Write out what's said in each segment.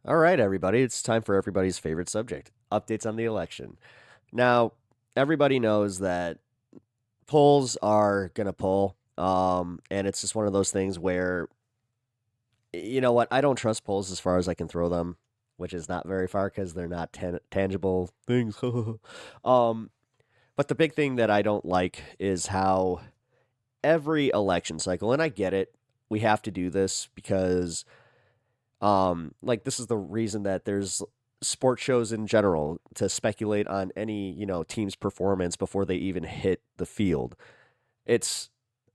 All right, everybody, it's time for everybody's favorite subject, updates on the election. Now, everybody knows that polls are going to poll, and it's just one of those things where, you know what, I don't trust polls as far as I can throw them, which is not very far because they're not tangible things. um, but the big thing that I don't like is how every election cycle, and I get it, we have to do this because like this is the reason that there's sports shows in general to speculate on any, team's performance before they even hit the field. It's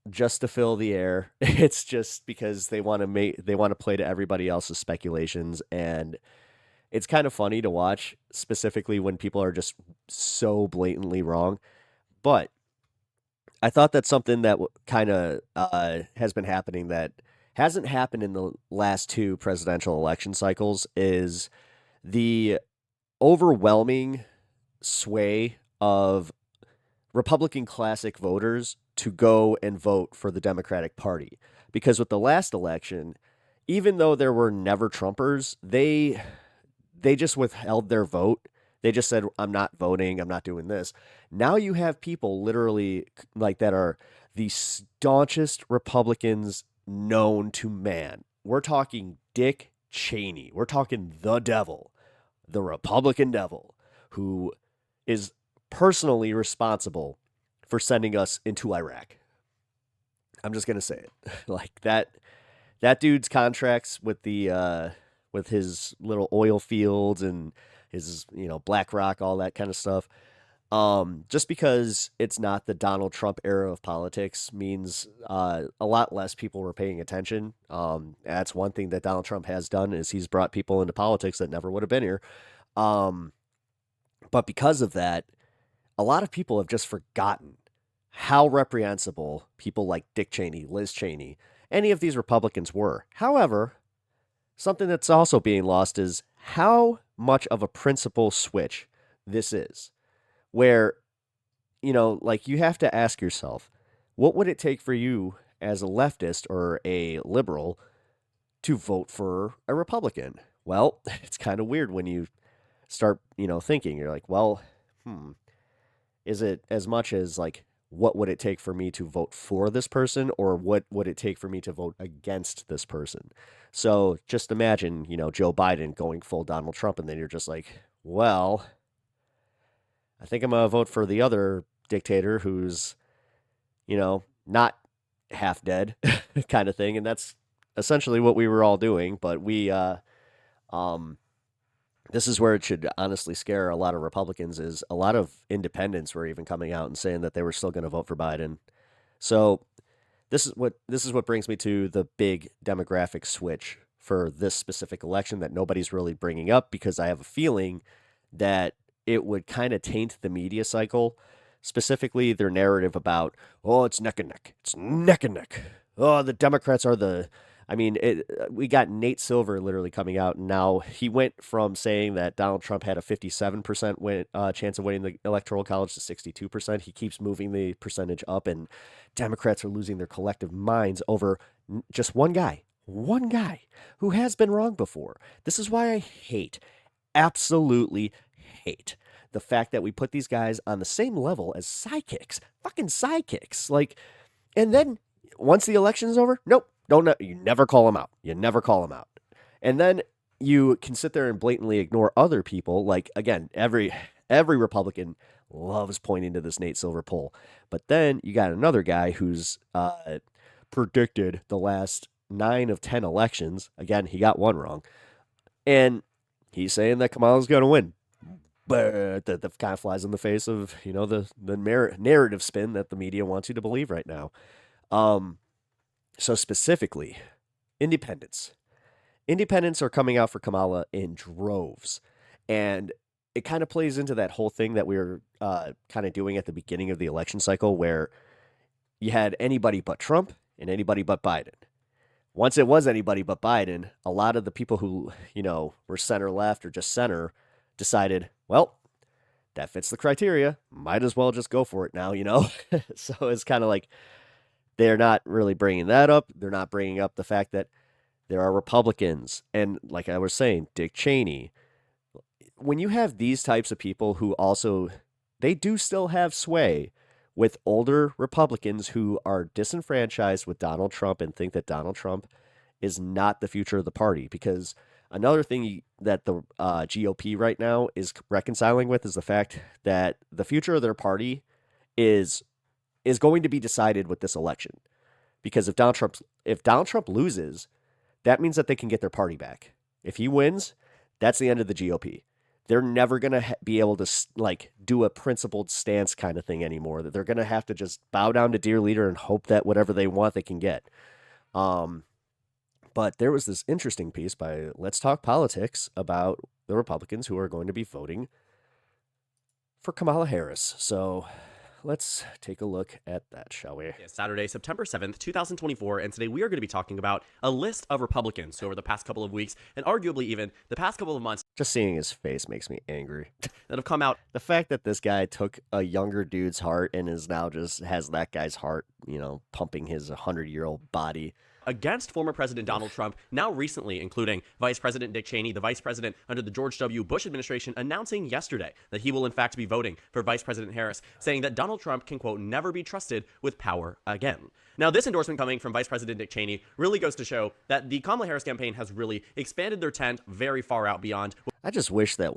just to fill the air. It's just because they want to play to everybody else's speculations, and it's kind of funny to watch, specifically when people are just so blatantly wrong. But I thought that's something that kind of has been happening that hasn't happened in the last two presidential election cycles is the overwhelming sway of Republican classic voters to go and vote for the Democratic Party. Because with the last election, even though there were never Trumpers, they just withheld their vote. They just said, I'm not voting, I'm not doing this. Now you have people literally like that are the staunchest Republicans known to man. We're talking Dick Cheney. We're talking the devil, the Republican devil, who is personally responsible for sending us into Iraq. I'm just gonna say it. Like that dude's contracts with his little oil fields and his, BlackRock, all that kind of stuff. Just because it's not the Donald Trump era of politics means a lot less people were paying attention. That's one thing that Donald Trump has done is he's brought people into politics that never would have been here. Um, but because of that, a lot of people have just forgotten how reprehensible people like Dick Cheney, Liz Cheney, any of these Republicans were. However, something that's also being lost is how much of a principle switch this is, where, like you have to ask yourself, what would it take for you as a leftist or a liberal to vote for a Republican? Well, it's kind of weird when you start, thinking. You're like, well, is it as much as like, what would it take for me to vote for this person, or what would it take for me to vote against this person? So just imagine, Joe Biden going full Donald Trump, and then you're just like, well, I think I'm going to vote for the other dictator who's, not half dead kind of thing. And that's essentially what we were all doing. But um, this is where it should honestly scare a lot of Republicans is a lot of independents were even coming out and saying that they were still going to vote for Biden. So this is what brings me to the big demographic switch for this specific election that nobody's really bringing up because I have a feeling that it would kind of taint the media cycle, specifically their narrative about, oh, it's neck and neck. It's neck and neck. Oh, the Democrats are the. I mean, we got Nate Silver literally coming out, and now he went from saying that Donald Trump had a 57% chance of winning the Electoral College to 62%. He keeps moving the percentage up, and Democrats are losing their collective minds over just one guy who has been wrong before. This is why I absolutely hate the fact that we put these guys on the same level as sidekicks, fucking sidekicks. Like, and then once the election's over, nope, don't you never call them out. You never call them out. And then you can sit there and blatantly ignore other people. Like again, every Republican loves pointing to this Nate Silver poll, but then you got another guy who's predicted the last 9 of 10 elections. Again, he got one wrong, and he's saying that Kamala's going to win. But that kind of flies in the face of the narrative spin that the media wants you to believe right now. Um, so specifically, independents. Independents are coming out for Kamala in droves, and it kind of plays into that whole thing that we were kind of doing at the beginning of the election cycle, where you had anybody but Trump and anybody but Biden. Once it was anybody but Biden, a lot of the people who were center left or just center decided, well, that fits the criteria. Might as well just go for it now, So it's kind of like they're not really bringing that up. They're not bringing up the fact that There are Republicans. And like I was saying, Dick Cheney. When you have these types of people who also, they do still have sway with older Republicans who are disenfranchised with Donald Trump and think that Donald Trump is not the future of the party. Because another thing that the GOP right now is reconciling with is the fact that the future of their party is going to be decided with this election. Because if Donald Trump loses, that means that they can get their party back. If he wins, that's the end of the GOP. They're never going to be able to do a principled stance kind of thing anymore. That they're going to have to just bow down to dear leader and hope that whatever they want they can get. But there was this interesting piece by Let's Talk Politics about the Republicans who are going to be voting for Kamala Harris. So let's take a look at that, shall we? It's Saturday, September 7th, 2024, and today we are going to be talking about a list of Republicans who over the past couple of weeks, and arguably even the past couple of months, just seeing his face makes me angry. that have come out. The fact that this guy took a younger dude's heart and is now just has that guy's heart, pumping his 100-year-old body. Against former President Donald Trump, now recently including Vice President Dick Cheney, the vice president under the George W. Bush administration, announcing yesterday that he will in fact be voting for Vice President Harris, saying that Donald Trump can, quote, never be trusted with power again. Now, this endorsement coming from Vice President Dick Cheney really goes to show that the Kamala Harris campaign has really expanded their tent very far out beyond. I just wish that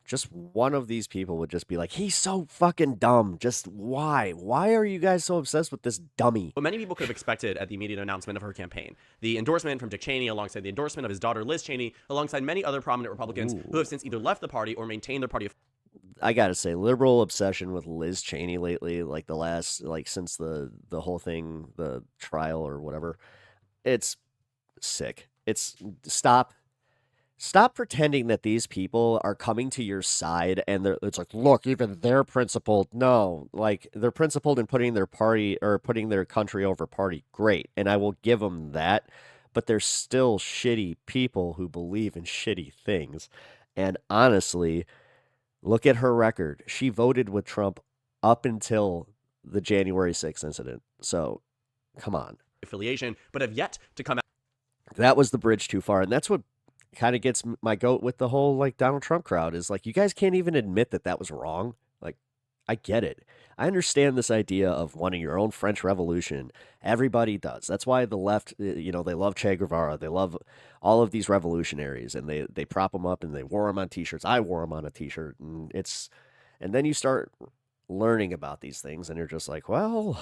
just one of these people would just be like, he's so fucking dumb. Just why? Why are you guys so obsessed with this dummy? What many people could have expected at the immediate announcement of her campaign. The endorsement from Dick Cheney alongside the endorsement of his daughter Liz Cheney, alongside many other prominent Republicans who have since either left the party or maintained their party. I gotta say, liberal obsession with Liz Cheney lately, like the last, since the whole thing, the trial or whatever, it's sick. It's stop pretending that these people are coming to your side and it's like, look, even they're principled. No, like they're principled in putting their party or putting their country over party. Great. And I will give them that, but they're still shitty people who believe in shitty things. And honestly, look at her record. She voted with Trump up until the January 6th incident. So, come on. Affiliation, but have yet to come out. That was the bridge too far. And that's what kind of gets my goat with the whole, Donald Trump crowd is you guys can't even admit that that was wrong. I get it. I understand this idea of wanting your own French Revolution. Everybody does. That's why the left, they love Che Guevara. They love all of these revolutionaries, and they prop them up and they wore them on T-shirts. I wore them on a T-shirt, and then you start learning about these things, and you're just like, well,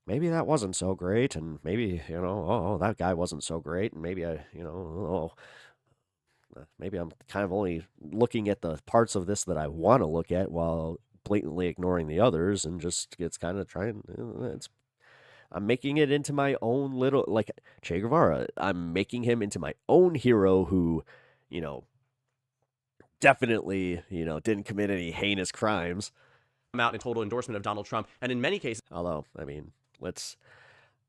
maybe that wasn't so great, and maybe that guy wasn't so great, and maybe maybe I'm kind of only looking at the parts of this that I want to look at while blatantly ignoring the others, and just it's kind of trying. I'm making it into my own little, Che Guevara. I'm making him into my own hero who, definitely, didn't commit any heinous crimes. Come out in total endorsement of Donald Trump, and in many cases, although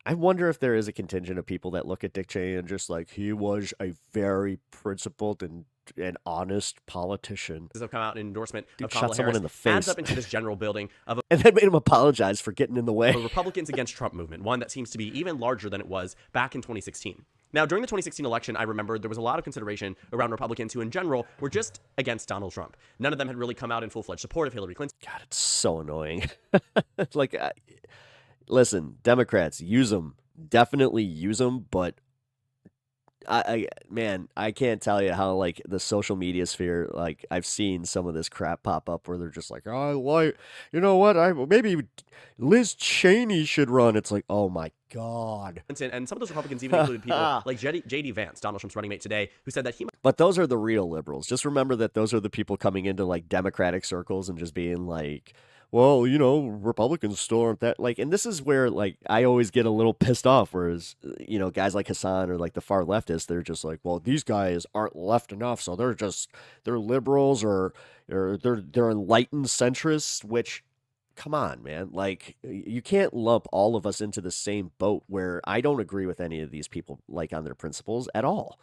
I wonder if there is a contingent of people that look at Dick Cheney and just he was a very principled and honest politician. Have come out in endorsement Dude, of Kamala shot someone Harris, in the face. adds up into this general building of and then made him apologize for getting in the way. A Republicans Against Trump movement, one that seems to be even larger than it was back in 2016. Now, during the 2016 election, I remember there was a lot of consideration around Republicans who, in general, were just against Donald Trump. None of them had really come out in full-fledged support of Hillary Clinton. God, it's so annoying. Listen, Democrats, use them. Definitely use them, but I can't tell you how the social media sphere, I've seen some of this crap pop up where they're just like, oh, you know what, maybe Liz Cheney should run. It's like, oh my God. And some of those Republicans even included people like J.D. Vance, Donald Trump's running mate today, who said that he might. But those are the real liberals. Just remember that those are the people coming into Democratic circles and just being like, well, Republicans still aren't that and this is where I always get a little pissed off, whereas guys like Hassan or the far leftists, they're just like, well, these guys aren't left enough, so they're liberals or they're enlightened centrists, which, come on, man, you can't lump all of us into the same boat where I don't agree with any of these people on their principles at all.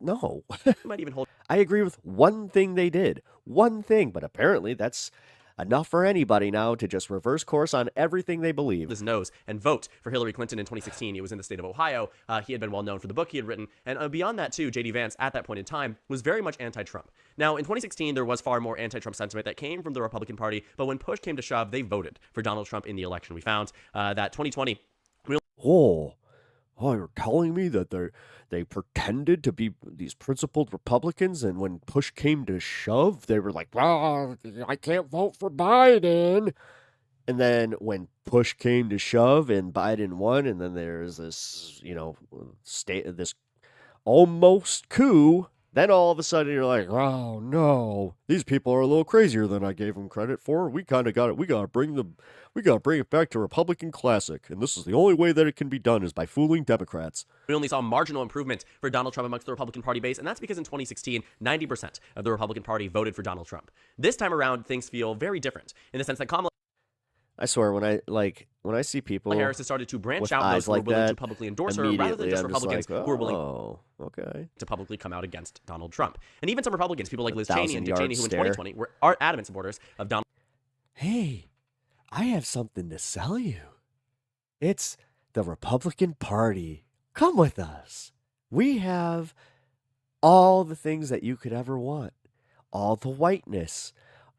No. might even hold. I agree with one thing they did, but apparently that's enough for anybody now to just reverse course on everything they believe. His nose and vote for Hillary Clinton in 2016. It was in the state of Ohio. He had been well known for the book he had written. And beyond that, too, J.D. Vance, at that point in time, was very much anti-Trump. Now, in 2016, there was far more anti-Trump sentiment that came from the Republican Party. But when push came to shove, they voted for Donald Trump in the election. We found that 2020... Oh, you're telling me that they pretended to be these principled Republicans, and when push came to shove, they were like, well, I can't vote for Biden. And then when push came to shove and Biden won, and then there's this, this almost coup, then all of a sudden you're like, oh no, these people are a little crazier than I gave them credit for. We kind of got it. We got to bring it back to Republican classic. And this is the only way that it can be done is by fooling Democrats. We only saw marginal improvement for Donald Trump amongst the Republican Party base, and that's because in 2016, 90% of the Republican Party voted for Donald Trump. This time around, things feel very different in the sense that Kamala I swear, when I see people Harris has started to branch out eyes those who are like willing that, to publicly endorse her, rather than just I'm Republicans like, who are willing okay. to publicly come out against Donald Trump. And even some Republicans, people like Liz Cheney and Dick 1,000-yard Cheney, who in stare. 2020 are adamant supporters of Donald. Hey, I have something to sell you. It's the Republican Party. Come with us. We have all the things that you could ever want. All the whiteness,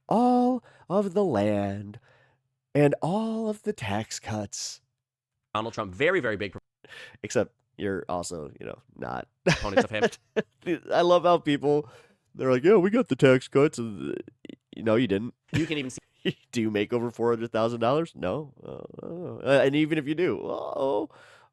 all of the land, and all of the tax cuts. Donald Trump, very, very big Except you're also, not. proponents of him. I love how people, they're like, yeah, we got the tax cuts. No, you didn't. You can even see Do you make over $400,000? No. And even if you do,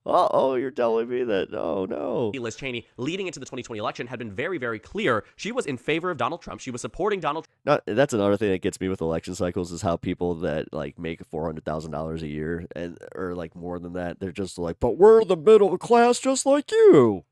you're telling me that, oh no. Liz Cheney, leading into the 2020 election, had been very, very clear. She was in favor of Donald Trump. She was supporting Donald Trump. That's another thing that gets me with election cycles is how people that like make $400,000 a year or like more than that, they're just like, but we're the middle class just like you.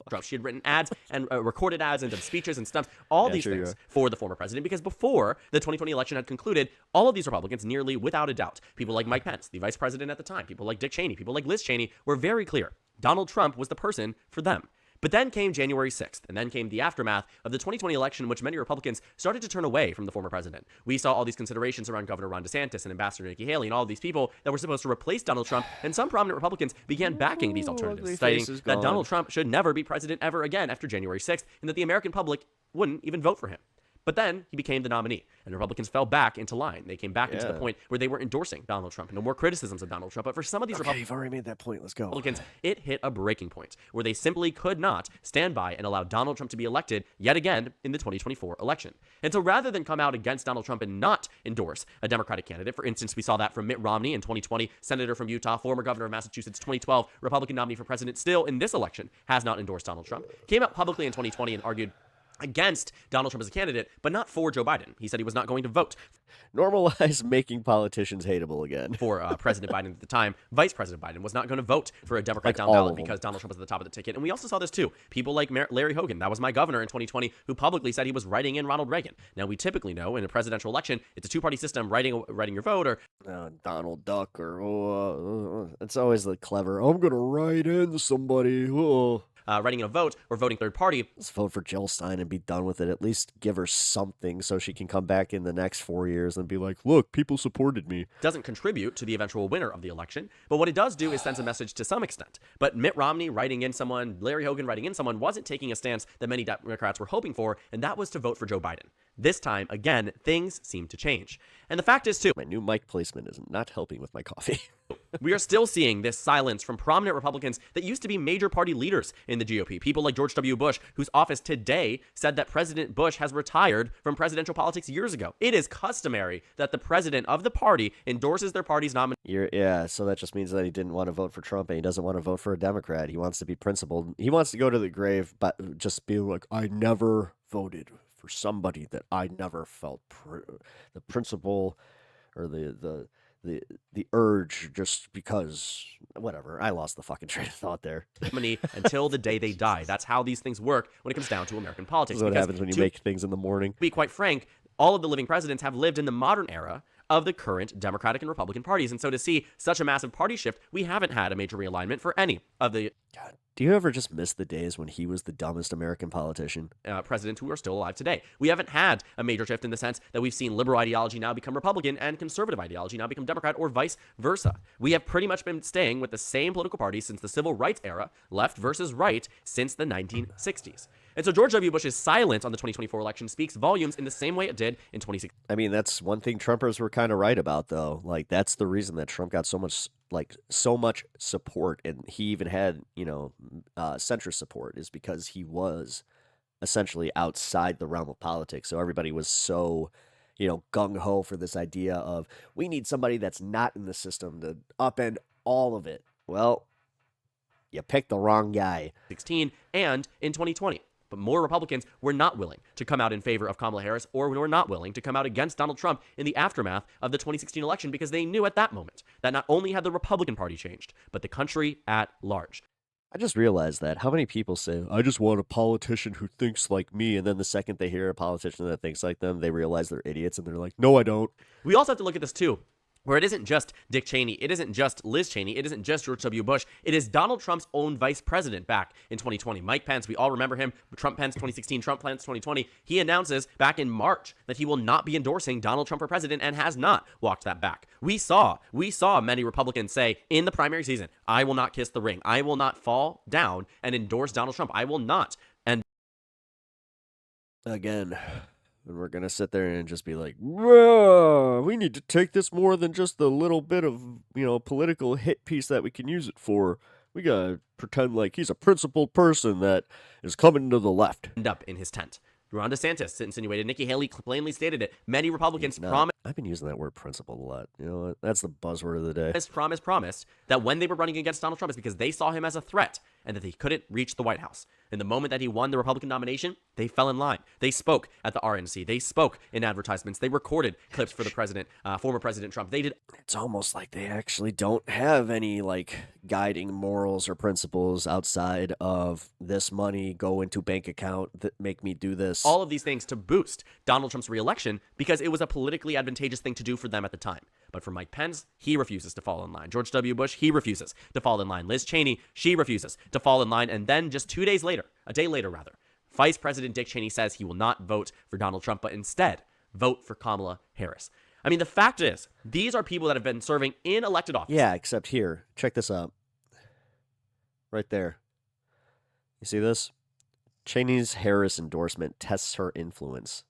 Trump. She had written ads and recorded ads and done speeches and stuff, all these things for the former president, because before the 2020 election had concluded, all of these Republicans, nearly without a doubt, people like Mike Pence, the vice president at the time, people like Dick Cheney, people like Liz Cheney, were very clear. Donald Trump was the person for them. But then came January 6th, and then came the aftermath of the 2020 election, in which many Republicans started to turn away from the former president. We saw all these considerations around Governor Ron DeSantis and Ambassador Nikki Haley and all of these people that were supposed to replace Donald Trump, and some prominent Republicans began backing these alternatives, citing that Donald Trump should never be president ever again after January 6th, and that the American public wouldn't even vote for him. But then he became the nominee, and Republicans fell back into line. They came back into the point where they were endorsing Donald Trump. No more criticisms of Donald Trump. But for some of these You've already made that point. Let's go. Republicans, it hit a breaking point where they simply could not stand by and allow Donald Trump to be elected yet again in the 2024 election. And so rather than come out against Donald Trump and not endorse a Democratic candidate, for instance, we saw that from Mitt Romney in 2020, senator from Utah, former governor of Massachusetts, 2012, Republican nominee for president, still in this election has not endorsed Donald Trump, came out publicly in 2020 and argued against Donald Trump as a candidate, but not for Joe Biden. He said he was not going to vote. Normalize making politicians hateable again. For President Biden at the time, Vice President Biden was not going to vote for a Democrat down ballot because Donald Trump was at the top of the ticket. And we also saw this too. People like Larry Hogan, that was my governor in 2020, who publicly said he was writing in Ronald Reagan. Now, we typically know in a presidential election, it's a two-party system, writing your vote, or Donald Duck, or it's always the clever, I'm going to write in somebody. Writing in a vote or voting third party. Let's vote for Jill Stein and be done with it. At least give her something so she can come back in the next 4 years and be like, look, people supported me. Doesn't contribute to the eventual winner of the election. But what it does do is sends a message to some extent. But Mitt Romney writing in someone, Larry Hogan writing in someone, wasn't taking a stance that many Democrats were hoping for, and that was to vote for Joe Biden. This time, again, things seem to change. And the fact is, too, my new mic placement is not helping with my coffee. We are still seeing this silence from prominent Republicans that used to be major party leaders in the GOP. People like George W. Bush, whose office today said that President Bush has retired from presidential politics years ago. It is customary that the president of the party endorses their party's nominee. So that just means that he didn't want to vote for Trump and he doesn't want to vote for a Democrat. He wants to be principled. He wants to go to the grave, but just be like, I never voted for somebody that I never felt the principle or the urge just because whatever. I lost the fucking train of thought there. Until the day they die. That's how these things work when it comes down to American politics. This is what happens when you make things in the morning. To be quite frank, all of the living presidents have lived in the modern era of the current Democratic and Republican parties. And so to see such a massive party shift, we haven't had a major realignment for any of the God, do you ever just miss the days when he was the dumbest American politician? presidents who are still alive today. We haven't had a major shift in the sense that we've seen liberal ideology now become Republican and conservative ideology now become Democrat, or vice versa. We have pretty much been staying with the same political party since the civil rights era, left versus right, since the 1960s. And so George W. Bush's silence on the 2024 election speaks volumes in the same way it did in 2016. I mean, that's one thing Trumpers were kind of right about, though. Like, that's the reason that Trump got so much support, and he even had, centrist support, is because he was essentially outside the realm of politics. So everybody was so, gung ho for this idea of we need somebody that's not in the system to upend all of it. Well, you picked the wrong guy. 2016 and in 2020. But more Republicans were not willing to come out in favor of Kamala Harris, or were not willing to come out against Donald Trump in the aftermath of the 2016 election, because they knew at that moment that not only had the Republican Party changed, but the country at large. I just realized that. How many people say, I just want a politician who thinks like me, and then the second they hear a politician that thinks like them, they realize they're idiots, and they're like, no, I don't. We also have to look at this too, where it isn't just Dick Cheney, it isn't just Liz Cheney, it isn't just George W. Bush, it is Donald Trump's own vice president back in 2020. Mike Pence, we all remember him, Trump-Pence 2016, Trump-Pence 2020. He announces back in March that he will not be endorsing Donald Trump for president, and has not walked that back. We saw many Republicans say in the primary season, I will not kiss the ring. I will not fall down and endorse Donald Trump. I will not. And again, and we're going to sit there and just be like, we need to take this more than just the little bit of, political hit piece that we can use it for. We got to pretend like he's a principled person that is coming to the left. End up in his tent. Ron DeSantis insinuated. Nikki Haley plainly stated it. Many Republicans promised. I've been using that word principled a lot. You know what? That's the buzzword of the day. Promised that when they were running against Donald Trump, is because they saw him as a threat and that he couldn't reach the White House. And the moment that he won the Republican nomination, they fell in line. They spoke at the RNC. They spoke in advertisements. They recorded clips for the president, former President Trump. They did. It's almost like they actually don't have any guiding morals or principles outside of this money go into bank account that make me do this. All of these things to boost Donald Trump's reelection, because it was a politically advantageous thing to do for them at the time. But for Mike Pence, he refuses to fall in line. George W. Bush, he refuses to fall in line. Liz Cheney, she refuses to fall in line. And then just a day later, Vice President Dick Cheney says he will not vote for Donald Trump, but instead vote for Kamala Harris. I mean, the fact is, these are people that have been serving in elected office. Yeah, except here. Check this out. Right there. You see this? Cheney's Harris endorsement tests her influence.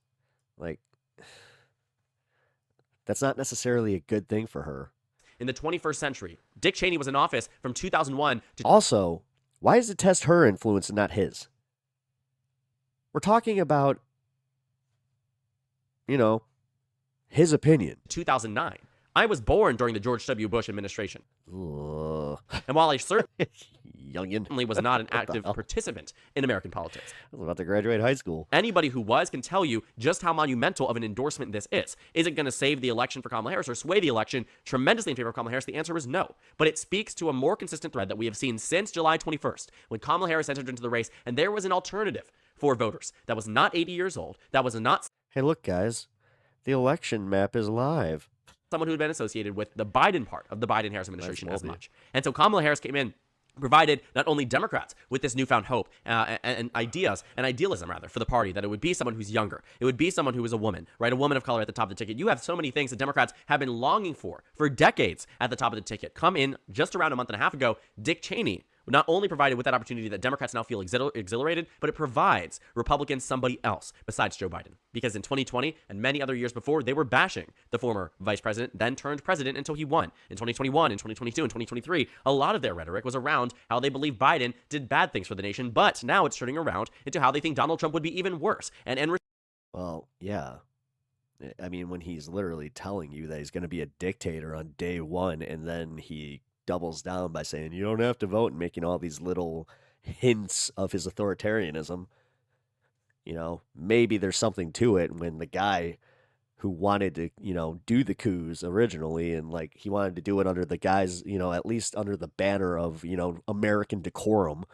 That's not necessarily a good thing for her. In the 21st century, Dick Cheney was in office from 2001 to... Also, why does it test her influence and not his? We're talking about, his opinion. 2009. I was born during the George W. Bush administration. Ugh. And while I certainly Youngin. was not an active participant in American politics, I was about to graduate high school. anybody who was can tell you just how monumental of an endorsement this is. Is it going to save the election for Kamala Harris or sway the election tremendously in favor of Kamala Harris? The answer is no. But it speaks to a more consistent thread that we have seen since July 21st, when Kamala Harris entered into the race, and there was an alternative for voters that was not 80 years old, that was not... Hey, look, guys. The election map is live. Someone who had been associated with the Biden part of the Biden-Harris administration as much. And so Kamala Harris came in, provided not only Democrats with this newfound hope and idealism for the party, that it would be someone who's younger. It would be someone who is a woman, right? A woman of color at the top of the ticket. You have so many things that Democrats have been longing for decades at the top of the ticket. Come in just around a month and a half ago, Dick Cheney not only provided with that opportunity that Democrats now feel exhilarated, but it provides Republicans somebody else besides Joe Biden. Because in 2020 and many other years before, they were bashing the former vice president, then turned president until he won. In 2021, in 2022, in 2023, a lot of their rhetoric was around how they believe Biden did bad things for the nation, but now it's turning around into how they think Donald Trump would be even worse. Well, yeah. I mean, when he's literally telling you that he's going to be a dictator on day one, and then he doubles down by saying you don't have to vote, and making all these little hints of his authoritarianism. Maybe there's something to it when the guy who wanted to, do the coups originally, and he wanted to do it under the guise, at least under the banner of, American decorum.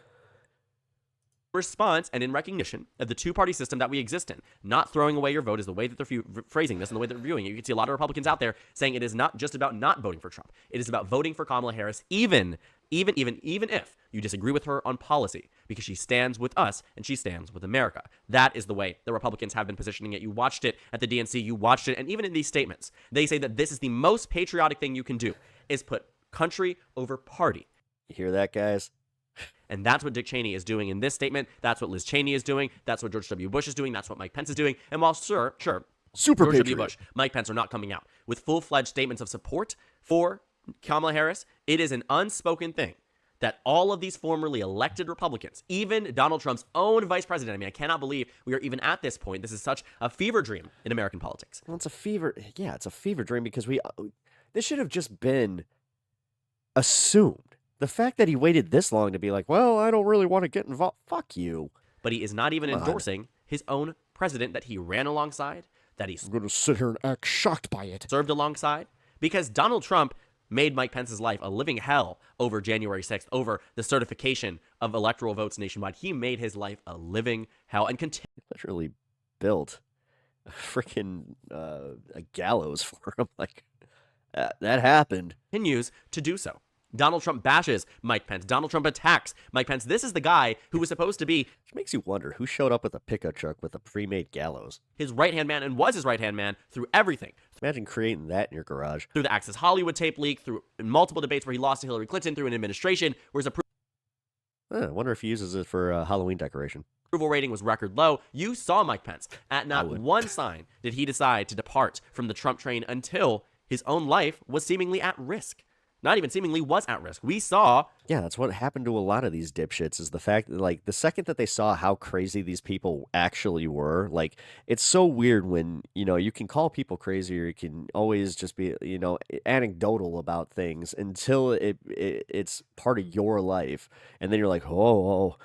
response and in recognition of the two-party system that we exist in. Not throwing away your vote is the way that they're phrasing this and the way that they're viewing it. You can see a lot of Republicans out there saying it is not just about not voting for Trump. It is about voting for Kamala Harris, even if you disagree with her on policy, because she stands with us and she stands with America. That is the way the Republicans have been positioning it. You watched it at the DNC, you watched it, and even in these statements, they say that this is the most patriotic thing you can do, is put country over party. You hear that, guys? And that's what Dick Cheney is doing in this statement. That's what Liz Cheney is doing. That's what George W. Bush is doing. That's what Mike Pence is doing. And while sure, Super George patriot. W. Bush, Mike Pence are not coming out with full-fledged statements of support for Kamala Harris, it is an unspoken thing that all of these formerly elected Republicans, even Donald Trump's own vice president, I mean, I cannot believe we are even at this point. This is such a fever dream in American politics. Well, it's a fever dream because this should have just been assumed. The fact that he waited this long to be like, well, I don't really want to get involved. Fuck you. But he is not even endorsing his own president that he ran alongside, that he's going to sit here and act shocked by it. Served alongside, because Donald Trump made Mike Pence's life a living hell over January 6th, over the certification of electoral votes nationwide. He made his life a living hell and literally built a freaking a gallows for him. Like, that happened. Continues to do so. Donald Trump bashes Mike Pence. Donald Trump attacks Mike Pence. This is the guy who was supposed to be... Which makes you wonder who showed up with a pickup truck with a pre-made gallows. His right-hand man and was his right-hand man through everything. Imagine creating that in your garage. Through the Access Hollywood tape leak, through multiple debates where he lost to Hillary Clinton, through an administration where his I wonder if he uses it for Halloween decoration. Approval rating was record low. You saw Mike Pence. At not one sign did he decide to depart from the Trump train until his own life was seemingly at risk. Not even seemingly was at risk. We saw... Yeah, that's what happened to a lot of these dipshits, is the fact that, like, the second that they saw how crazy these people actually were, like, it's so weird when, you know, you can call people crazy or you can always just be, you know, anecdotal about things until it's part of your life. And then you're like, oh,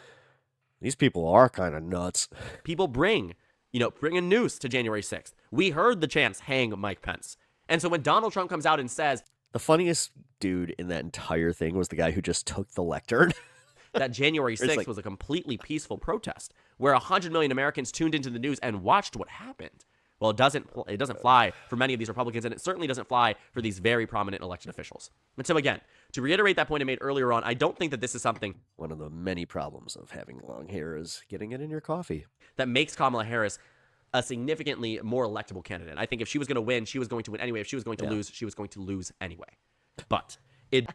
these people are kind of nuts. People bring a noose to January 6th. We heard the chants, hang Mike Pence. And so when Donald Trump comes out and says... The funniest dude in that entire thing was the guy who just took the lectern. That January 6th was a completely peaceful protest where 100 million Americans tuned into the news and watched what happened. Well, it doesn't fly for many of these Republicans, and it certainly doesn't fly for these very prominent elected officials. And so again, to reiterate that point I made earlier on, I don't think that this is something... One of the many problems of having long hair is getting it in your coffee. ...that makes Kamala Harris a significantly more electable candidate. I think if she was going to win, she was going to win anyway. If she was going to lose, she was going to lose anyway. But it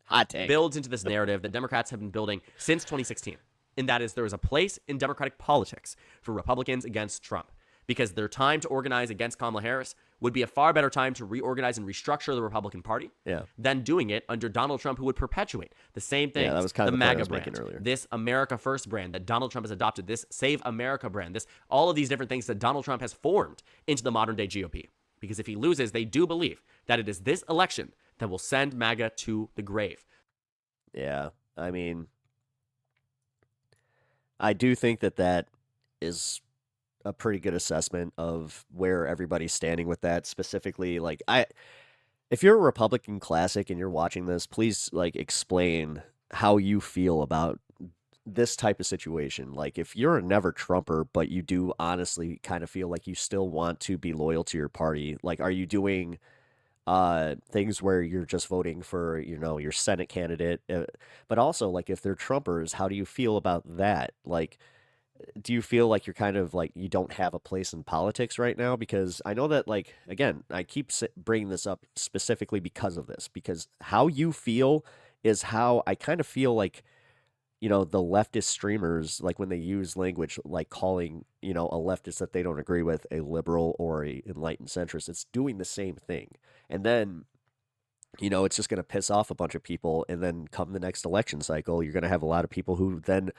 hot take builds into this narrative that Democrats have been building since 2016. And that is, there is a place in Democratic politics for Republicans against Trump, because their time to organize against Kamala Harris would be a far better time to reorganize and restructure the Republican Party than doing it under Donald Trump, who would perpetuate the same thing. That was kind of the MAGA brand, earlier. This America First brand that Donald Trump has adopted, this Save America brand, this all of these different things that Donald Trump has formed into the modern day GOP. Because if he loses, they do believe that it is this election that will send MAGA to the grave. Yeah, I mean, I do think that is a pretty good assessment of where everybody's standing with that. Specifically, like, if you're a Republican classic and you're watching this, please, like, explain how you feel about this type of situation. Like, if you're a never Trumper, but you do honestly kind of feel like you still want to be loyal to your party, like, are you doing things where you're just voting for, you know, your Senate candidate? But also, like, if they're Trumpers, how do you feel about that? Like, do you feel like you're kind of like you don't have a place in politics right now? Because I know that, like, again, I keep bringing this up specifically because of this, because how you feel is how I kind of feel like, you know, the leftist streamers, like when they use language like calling, you know, a leftist that they don't agree with a liberal or a enlightened centrist, it's doing the same thing. And then, you know, it's just going to piss off a bunch of people. And then come the next election cycle, you're going to have a lot of people who then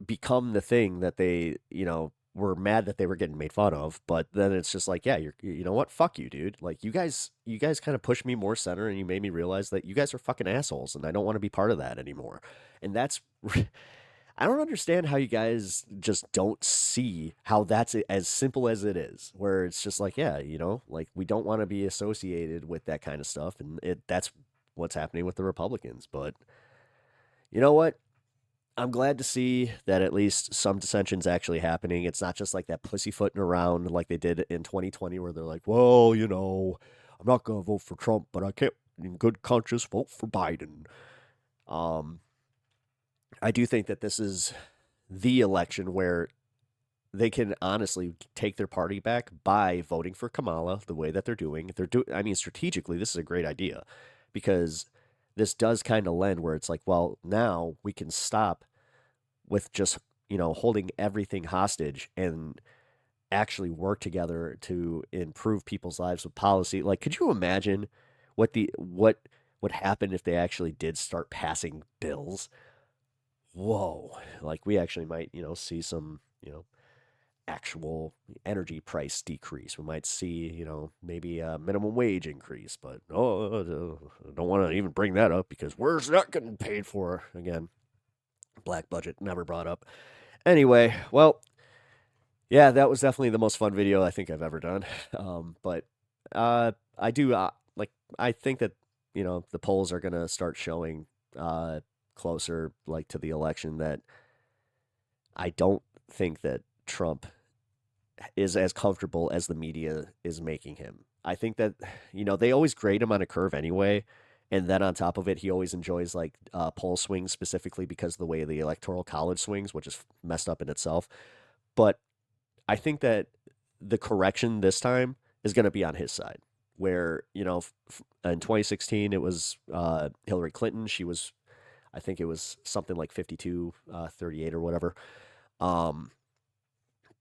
become the thing that they, you know, were mad that they were getting made fun of. But then it's just like, yeah, you know what? Fuck you, dude. Like, you guys kind of pushed me more center, and you made me realize that you guys are fucking assholes, and I don't want to be part of that anymore. And that's, I don't understand how you guys just don't see how that's as simple as it is, where it's just like, yeah, you know, like, we don't want to be associated with that kind of stuff. And that's what's happening with the Republicans. But you know what? I'm glad to see that at least some dissension's actually happening. It's not just like that pussyfooting around like they did in 2020, where they're like, well, I'm not going to vote for Trump, but I can't, in good conscience, vote for Biden. Um, I do think that this is the election where they can honestly take their party back by voting for Kamala the way that they're doing. I mean, strategically, this is a great idea because this does kind of lend where it's like, well, now we can stop with just, holding everything hostage and actually work together to improve people's lives with policy. Like, could you imagine what would happen if they actually did start passing bills? Whoa. Like we actually might, see some, actual energy price decrease. We might see, maybe a minimum wage increase, but I don't want to even bring that up because where's that getting paid for? Again, black budget never brought up. Anyway, well, yeah, that was definitely the most fun video I think I've ever done. But I do like I think that the polls are gonna start showing closer like to the election that I don't think that Trump is as comfortable as the media is making him. I think that they always grade him on a curve anyway, and then on top of it, he always enjoys like poll swings specifically because of the way the electoral college swings, which is messed up in itself. But I think that the correction this time is going to be on his side. Where in 2016 it was Hillary Clinton. She was, I think it was something like 52, 38 or whatever. Um,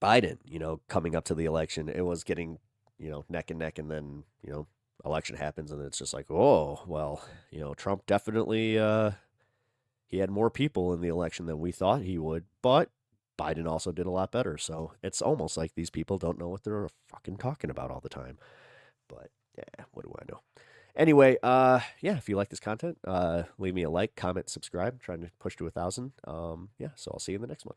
Biden, coming up to the election, it was getting, neck and neck, and then, election happens, and it's just like, oh, well, Trump definitely, he had more people in the election than we thought he would, but Biden also did a lot better. So it's almost like these people don't know what they're fucking talking about all the time. But yeah, what do I know? Anyway, yeah, if you like this content, leave me a like, comment, subscribe. I'm trying to push to 1,000. Yeah, so I'll see you in the next one.